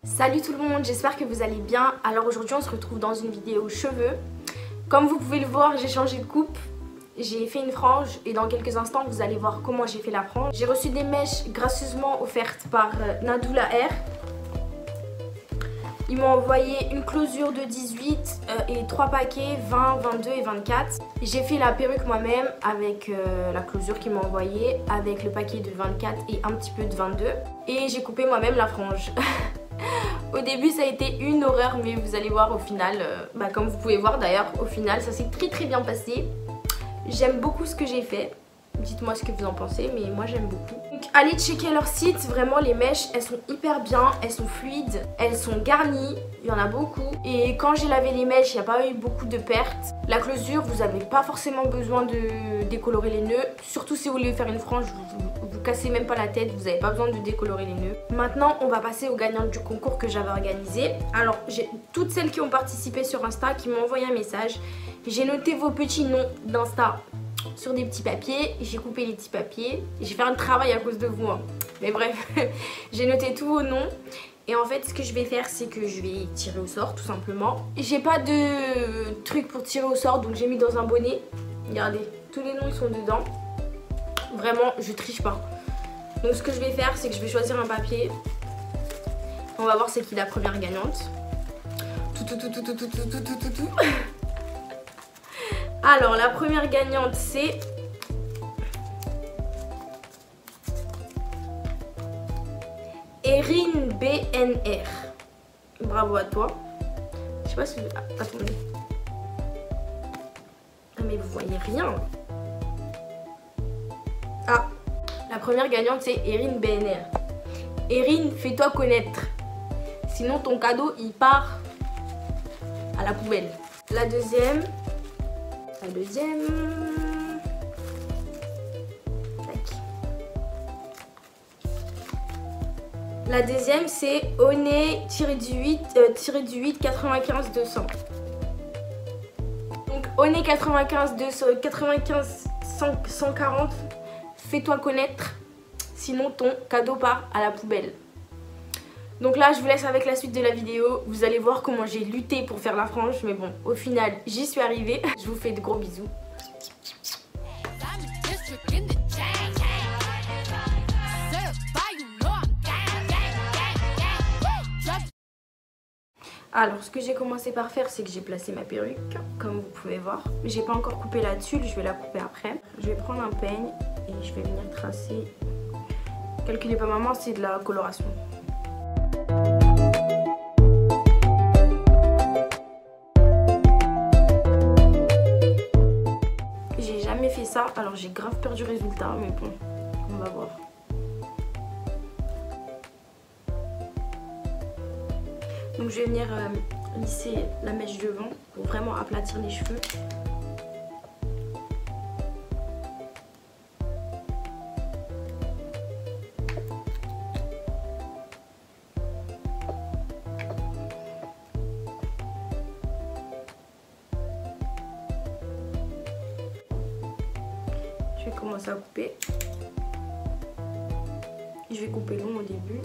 Salut tout le monde, j'espère que vous allez bien. Alors aujourd'hui on se retrouve dans une vidéo cheveux. Comme vous pouvez le voir, j'ai changé de coupe. J'ai fait une frange et dans quelques instants vous allez voir comment j'ai fait la frange. J'ai reçu des mèches gracieusement offertes par Nadoula Air. Ils m'ont envoyé une closure de 18 et 3 paquets, 20, 22 et 24. J'ai fait la perruque moi-même avec la closure qu'ils m'ont envoyée, avec le paquet de 24 et un petit peu de 22. Et j'ai coupé moi-même la frange. Au début ça a été une horreur, mais vous allez voir au final, comme vous pouvez voir d'ailleurs, au final ça s'est très bien passé. J'aime beaucoup ce que j'ai fait. Dites-moi ce que vous en pensez, mais moi j'aime beaucoup. Donc allez checker leur site, vraiment les mèches elles sont hyper bien, elles sont fluides, elles sont garnies, il y en a beaucoup. Et quand j'ai lavé les mèches, il n'y a pas eu beaucoup de pertes. La closure, vous n'avez pas forcément besoin de décolorer les nœuds, surtout si vous voulez faire une frange, vous cassez même pas la tête, vous n'avez pas besoin de décolorer les nœuds. Maintenant on va passer aux gagnantes du concours que j'avais organisé. Alors j'ai toutes celles qui ont participé sur Insta qui m'ont envoyé un message. J'ai noté vos petits noms d'Insta sur des petits papiers, j'ai coupé les petits papiers, j'ai fait un travail à cause de vous hein. Mais bref, j'ai noté tous vos noms. Et en fait ce que je vais faire c'est que je vais tirer au sort tout simplement. J'ai pas de truc pour tirer au sort donc j'ai mis dans un bonnet. Regardez, tous les noms ils sont dedans. Vraiment je triche pas. Donc ce que je vais faire c'est que je vais choisir un papier. On va voir c'est qui la première gagnante. Tout. Alors la première gagnante c'est Erin BNR. Bravo à toi. Je sais pas si... Ah, attendez. Ah mais vous voyez rien. Ah, la première gagnante c'est Erin BNR. Erin, fais-toi connaître. Sinon ton cadeau il part à la poubelle. La deuxième... La deuxième c'est Oné-du-8 95 200. Donc Oné 95 140, fais-toi connaître, sinon ton cadeau part à la poubelle. Donc là je vous laisse avec la suite de la vidéo. Vous allez voir comment j'ai lutté pour faire la frange. Mais bon, au final j'y suis arrivée. Je vous fais de gros bisous. Alors ce que j'ai commencé par faire c'est que j'ai placé ma perruque comme vous pouvez voir. Mais j'ai pas encore coupé la tulle, je vais la couper après. Je vais prendre un peigne et je vais venir tracer. Calculez pas maman, c'est de la coloration. J'ai jamais fait ça, alors j'ai grave peur du résultat, mais bon, on va voir. Donc je vais venir lisser la mèche devant pour vraiment aplatir les cheveux. Je vais commencer à couper. Je vais couper long au début.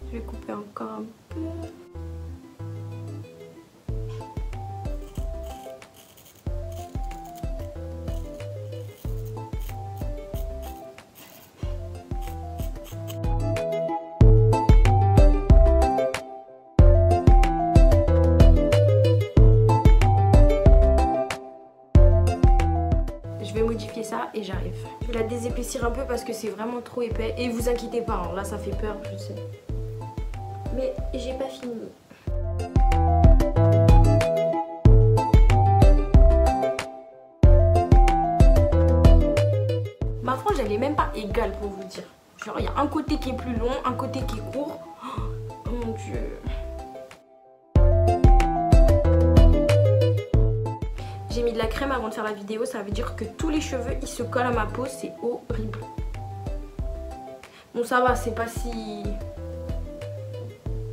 Je vais couper encore un peu. Je vais modifier ça et j'arrive. Je vais la désépaissir un peu parce que c'est vraiment trop épais. Et vous inquiétez pas, hein, là ça fait peur, je sais. Mais j'ai pas fini. Ma frange elle est même pas égale pour vous dire. Genre il y a un côté qui est plus long, un côté qui est court. Oh mon dieu. J'ai mis de la crème avant de faire la vidéo, ça veut dire que tous les cheveux ils se collent à ma peau, c'est horrible. Bon ça va, c'est pas si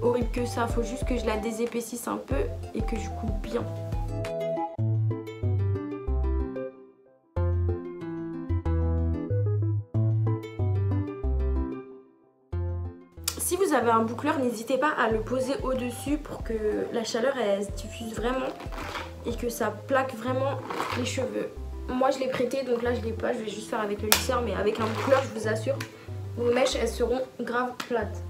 horrible que ça. Faut juste que je la désépaississe un peu et que je coupe bien. Si vous avez un boucleur, n'hésitez pas à le poser au-dessus pour que la chaleur elle se diffuse vraiment et que ça plaque vraiment les cheveux. Moi je l'ai prêté donc là je l'ai pas, je vais juste faire avec le lisseur, mais avec un boucleur je vous assure, vos mèches elles seront grave plates.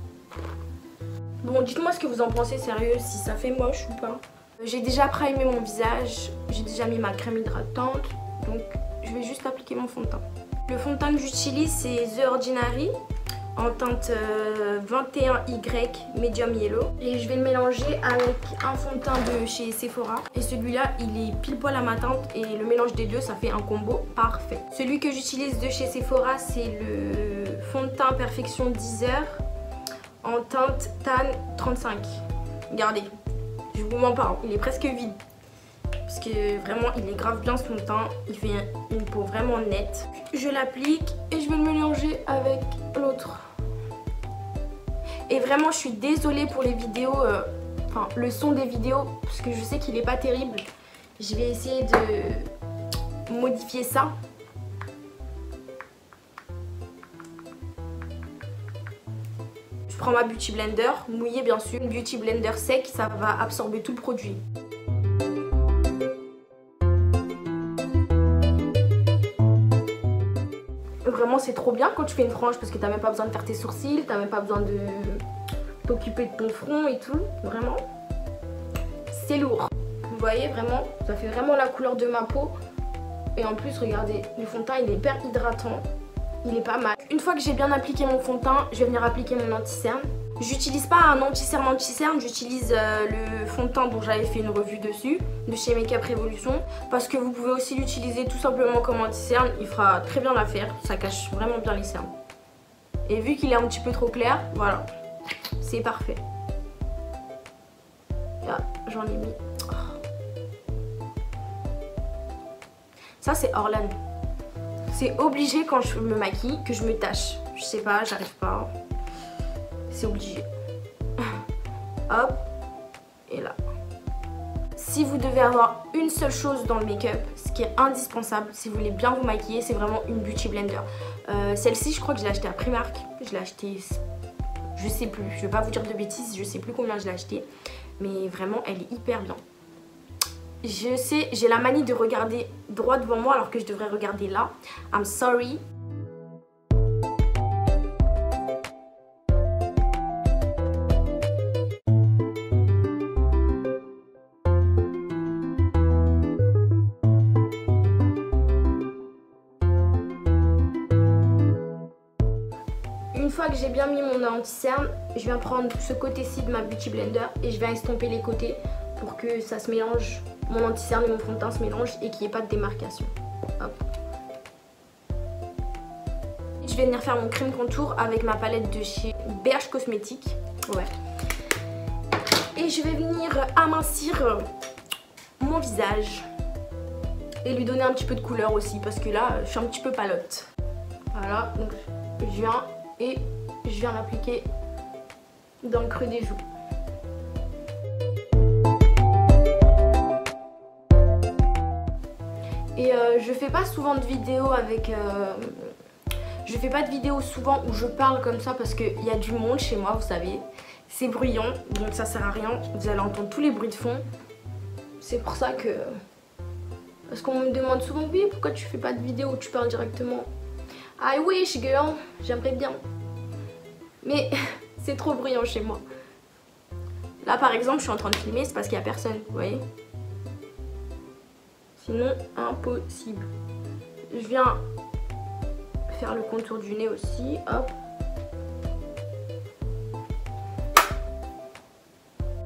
Bon, dites-moi ce que vous en pensez, sérieux, si ça fait moche ou pas. J'ai déjà primé mon visage, j'ai déjà mis ma crème hydratante, donc je vais juste appliquer mon fond de teint. Le fond de teint que j'utilise c'est The Ordinary en teinte 21Y Medium Yellow. Et je vais le mélanger avec un fond de teint de chez Sephora. Et celui-là, il est pile poil à ma teinte et le mélange des deux, ça fait un combo parfait. Celui que j'utilise de chez Sephora, c'est le fond de teint Perfection 10 heures en teinte Tan 35. Regardez, je vous mens pas, il est presque vide. Parce que vraiment, il est grave bien ce fond de teint. Il fait une peau vraiment nette. Je l'applique et je vais le mélanger avec l'autre. Et vraiment, je suis désolée pour les vidéos, enfin le son des vidéos, parce que je sais qu'il n'est pas terrible. Je vais essayer de modifier ça. Je prends ma Beauty Blender, mouillée bien sûr. Une Beauty Blender sec, ça va absorber tout le produit. Vraiment c'est trop bien quand tu fais une frange parce que t'as même pas besoin de faire tes sourcils, t'as même pas besoin de t'occuper de ton front et tout. Vraiment, c'est lourd. Vous voyez vraiment, ça fait vraiment la couleur de ma peau. Et en plus regardez, le fond de teint il est hyper hydratant, il est pas mal. Une fois que j'ai bien appliqué mon fond de teint, je vais venir appliquer mon anti-cerne. J'utilise pas un anti-cerne, j'utilise le fond de teint dont j'avais fait une revue dessus, de chez Make Up Revolution. Parce que vous pouvez aussi l'utiliser tout simplement comme anti-cerne, il fera très bien l'affaire, ça cache vraiment bien les cernes. Et vu qu'il est un petit peu trop clair, voilà, c'est parfait. Là, j'en ai mis. Ça c'est Orlan. C'est obligé quand je me maquille que je me tâche. Je sais pas, j'arrive pas. C'est obligé. Hop. Et là. Si vous devez avoir une seule chose dans le make-up, ce qui est indispensable si vous voulez bien vous maquiller, c'est vraiment une Beauty Blender. Celle-ci, je crois que je l'ai achetée à Primark. Je l'ai achetée, je sais plus, je vais pas vous dire de bêtises, je sais plus combien je l'ai achetée. Mais vraiment, elle est hyper bien. Je sais, j'ai la manie de regarder droit devant moi alors que je devrais regarder là. I'm sorry. Une fois que j'ai bien mis mon anti-cerne, je viens prendre ce côté-ci de ma Beauty Blender et je viens estomper les côtés pour que ça se mélange, mon anti-cerne et mon fond de teint se mélangent et qu'il n'y ait pas de démarcation. Hop. Je vais venir faire mon crème contour avec ma palette de chez BH Cosmetics. Ouais. Et je vais venir amincir mon visage et lui donner un petit peu de couleur aussi parce que là, je suis un petit peu palote. Voilà, donc je viens et je viens l'appliquer dans le creux des joues. Et je fais pas souvent de vidéos avec... je fais pas de vidéos souvent où je parle comme ça parce qu'il y a du monde chez moi, vous savez. C'est bruyant, donc ça sert à rien. Vous allez entendre tous les bruits de fond. C'est pour ça que... Parce qu'on me demande souvent, oui, pourquoi tu fais pas de vidéo où tu parles directement? I wish girl, j'aimerais bien. Mais c'est trop bruyant chez moi. Là par exemple, je suis en train de filmer, c'est parce qu'il n'y a personne, vous voyez. Sinon, impossible. Je viens faire le contour du nez aussi, hop.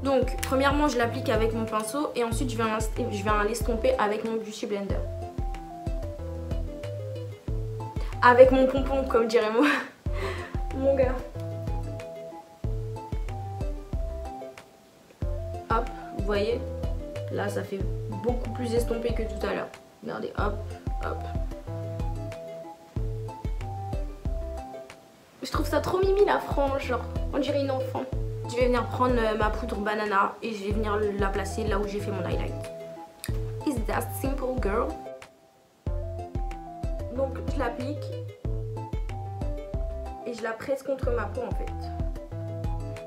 Donc, premièrement, je l'applique avec mon pinceau et ensuite je viens l'estomper avec mon Beauty Blender. Avec mon pompon, comme dirait moi, mon gars. Hop, vous voyez, là ça fait beaucoup plus estompé que tout à l'heure. Regardez, hop, hop. Je trouve ça trop mimi la frange, genre, on dirait une enfant. Je vais venir prendre ma poudre banana et je vais venir la placer là où j'ai fait mon highlight. Is that simple, girl? Donc je l'applique et je la presse contre ma peau en fait.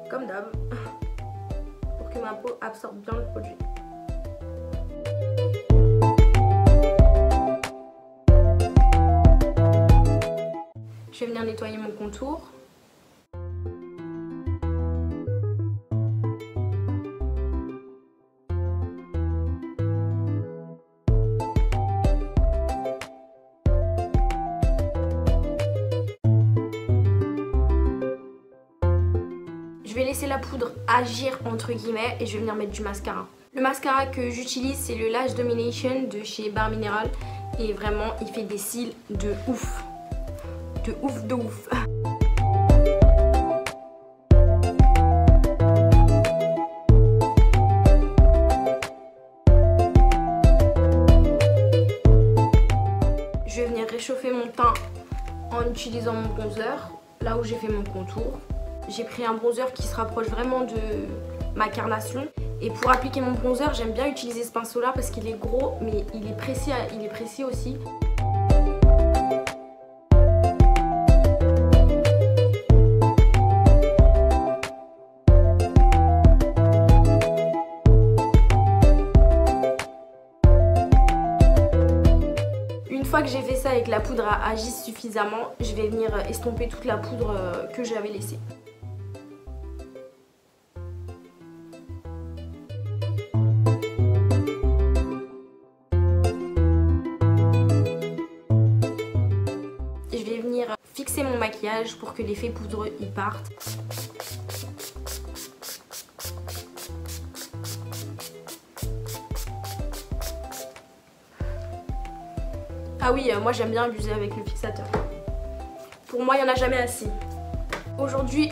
Comme d'hab. Pour que ma peau absorbe bien le produit. Je vais venir nettoyer mon contour. Je vais laisser la poudre agir entre guillemets et je vais venir mettre du mascara. Le mascara que j'utilise c'est le Lash Domination de chez Bare Mineral et vraiment il fait des cils de ouf. De ouf de ouf. Je vais venir réchauffer mon teint en utilisant mon bronzer, là où j'ai fait mon contour. J'ai pris un bronzer qui se rapproche vraiment de ma carnation. Et pour appliquer mon bronzer, j'aime bien utiliser ce pinceau là parce qu'il est gros mais il est précis aussi. Une fois que j'ai fait ça et que la poudre a agi suffisamment, je vais venir estomper toute la poudre que j'avais laissée. Je vais venir fixer mon maquillage pour que l'effet poudreux y parte. Ah oui, moi j'aime bien abuser avec le fixateur. Pour moi, il n'y en a jamais assez. Aujourd'hui,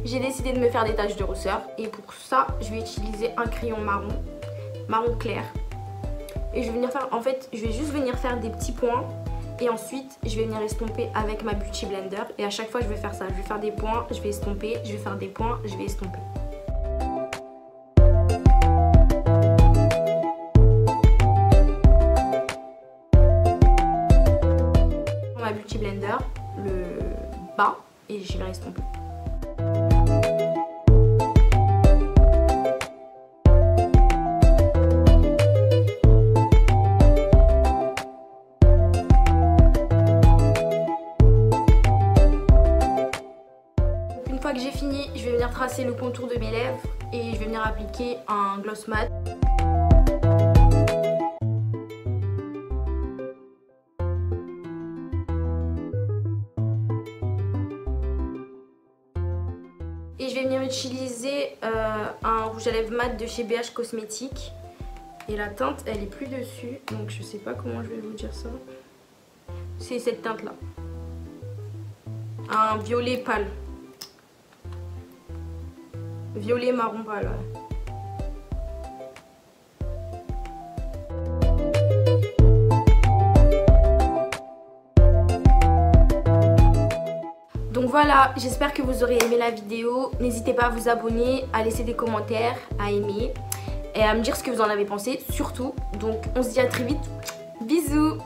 j'ai décidé de me faire des taches de rousseur. Et pour ça, je vais utiliser un crayon marron clair. Et je vais venir faire, en fait, je vais juste venir faire des petits points. Et ensuite, je vais venir estomper avec ma Beauty Blender. Et à chaque fois, je vais faire ça. Je vais faire des points, je vais estomper, je vais faire des points, je vais estomper. Ma Beauty Blender, le bas, et je vais estomper. Une fois que j'ai fini, je vais venir tracer le contour de mes lèvres et je vais venir appliquer un gloss mat. Et je vais venir utiliser un rouge à lèvres mat de chez BH Cosmétiques. Et la teinte, elle est plus dessus, donc je sais pas comment je vais vous dire ça. C'est cette teinte là. Un violet pâle. Violet marron pâle, ouais. Donc voilà, j'espère que vous aurez aimé la vidéo. N'hésitez pas à vous abonner, à laisser des commentaires, à aimer et à me dire ce que vous en avez pensé surtout. Donc on se dit à très vite. Bisous!